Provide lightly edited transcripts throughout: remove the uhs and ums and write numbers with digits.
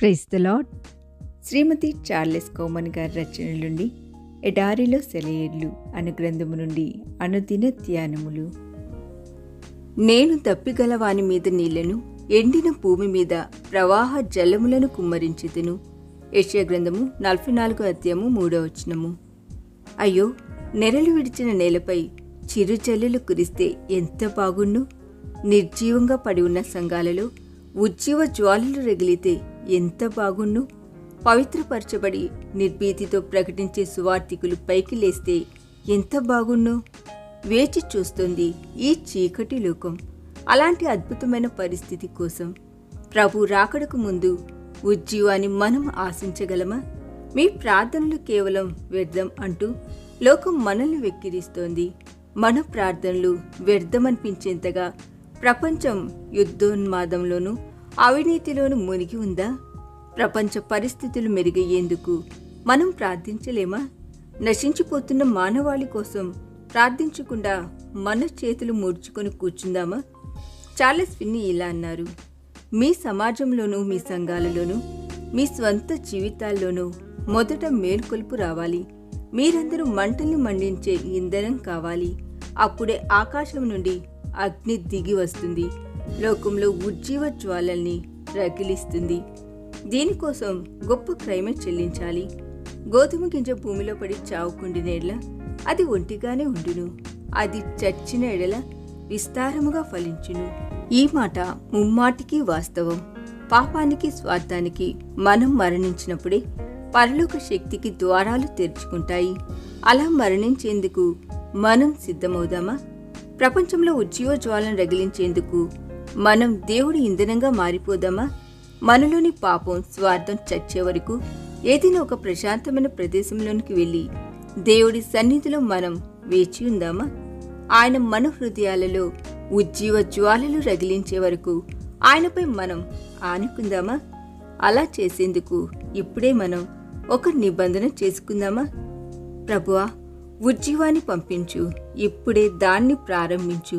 Praise the lord. Srimati Charles Cowman గారి రచనల నుండి ఎడారిలో సెలయేర్లు అను గ్రంథము నుండి అనుదిన ధ్యానములు. నేను దప్పిగల వాని మీద నీళ్లను, ఎండిన భూమి మీద ప్రవాహ జలములను కుమ్మరించుదును. యెషయా గ్రంథము 44:3. అయ్యో, నెరలు విడిచిన నేలపై చిరుజల్లులు కురిస్తే ఎంత బాగుండు. నిర్జీవంగా పడి ఉన్న సంఘాలలో ఉజ్జీవ జ్వాలలు రగిలితే ఎంత బాగుండు. పవిత్రపరచబడి నిర్భీతితో ప్రకటించే సువార్తికులు పైకి లేస్తే ఎంత బాగుండు. వేచి చూస్తుంది ఈ చీకటి లోకం. అలాంటి అద్భుతమైన పరిస్థితి కోసం ప్రభు రాకడకు ముందు ఉజ్జీవాన్ని మనం ఆశించగలమా? మీ ప్రార్థనలు కేవలం వ్యర్థం అంటూ లోకం మనల్ని వెక్కిరిస్తోంది. మన ప్రార్థనలు వ్యర్థమనిపించేంతగా ప్రపంచం యుద్ధోన్మాదంలోనూ అవినీతిలోనూ మునిగి ఉందా? ప్రపంచ పరిస్థితులు మెరుగయ్యేందుకు మనం ప్రార్థించలేమా? నశించిపోతున్న మానవాళి కోసం ప్రార్థించకుండా మన చేతులు ముడుచుకొని కూర్చుందామా? చార్లెస్ ఫిన్నీ ఇలా అన్నారు: మీ సమాజంలోనూ, మీ సంఘాలలోనూ, మీ స్వంత జీవితాల్లోనూ మొదట మేల్కొల్పు రావాలి. మీరందరూ మంటల్ని మండించే ఇంధనం కావాలి. అప్పుడే ఆకాశం నుండి అగ్ని దిగి వస్తుంది, లోకంలో ఉజ్జీవ జ్వాలల్ని రగిలిస్తుంది. దీనికోసం గొప్ప క్రయమే చెల్లించాలి. గోధుమ గింజ భూమిలో పడి చావుకుండినేళ్ల అది ఒంటిగానే ఉండును, అది చచ్చిన ఎడల విస్తారముగా ఫలించును. ఈ మాట ముమ్మాటికి వాస్తవం. పాపానికి, స్వార్థానికి మనం మరణించినప్పుడే పరలోక శక్తికి ద్వారాలు తెరుచుకుంటాయి. అలా మరణించేందుకు మనం సిద్ధమవుదామా? ప్రపంచంలో ఉజ్జీవ జ్వాలను రగిలించేందుకు మనం దేవుడి ఇంధనంగా మారిపోదామా? మనలోని పాపం, స్వార్థం చచ్చే వరకు ఏదైనా ఒక ప్రశాంతమైన ప్రదేశంలోనికి వెళ్ళి దేవుడి సన్నిధిలో మనం వేచి ఉందామా? ఆయన మన హృదయాలలో ఉజ్జీవ జ్వాలలు రగిలించే వరకు ఆయనపై మనం ఆనుకుందామా? అలా చేసేందుకు ఇప్పుడే మనం ఒక నిబంధన చేసుకుందామా? ప్రభువా, ఉజ్జీవాన్ని పంపించు, ఇప్పుడే దాన్ని ప్రారంభించు.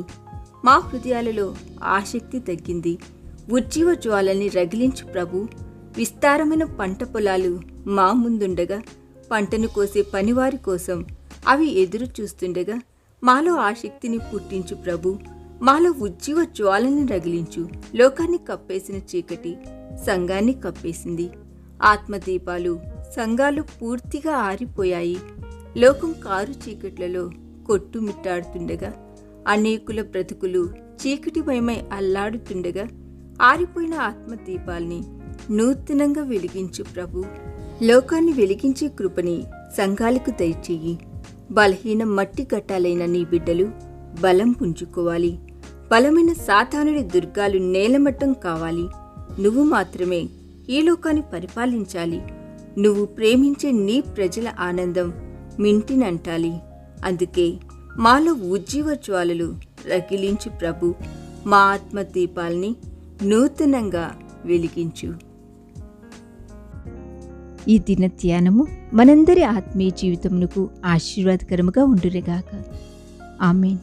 మా హృదయాలలో ఆసక్తి తగ్గింది. ఉజ్జీవ జ్వాలని రగిలించు ప్రభు. విస్తారమైన పంట పొలాలు మా ముందుండగా, పంటను కోసే పనివారి కోసం అవి ఎదురు చూస్తుండగా మాలో ఆసక్తిని పుట్టించు ప్రభు. మాలో ఉజ్జీవ జ్వాలని రగిలించు. లోకాన్ని కప్పేసిన చీకటి సంఘాన్ని కప్పేసింది. ఆత్మదీపాలు, సంఘాలు పూర్తిగా ఆరిపోయాయి. లోకం కారు చీకట్లలో కొట్టుమిట్టాడుతుండగా, అనేకుల బ్రతుకులు చీకటిమయమై అల్లాడుతుండగా, ఆరిపోయిన ఆత్మదీపాల్ని నూతనంగా వెలిగించు ప్రభు. లోకాన్ని వెలిగించే కృపని సంఘాలకు దయచేయి. బలహీన మట్టి గట్టాలైన నీ బిడ్డలు బలం పుంజుకోవాలి. బలమైన సాతానుడి దుర్గాలు నేలమట్టం కావాలి. నువ్వు మాత్రమే ఈ లోకాన్ని పరిపాలించాలి. నువ్వు ప్రేమించే నీ ప్రజల ఆనందం మింటినంటాలి. అందుకే మాలో ఉజ్జీవ జ్వాలలు రగిలించు ప్రభు. మా ఆత్మ దీపాల్ని నూతనంగా వెలిగించు. ఈ దిన ధ్యానము మనందరి ఆత్మీయ జీవితమునకు ఆశీర్వాదకరముగా ఉండునుగాక. ఆమేన్.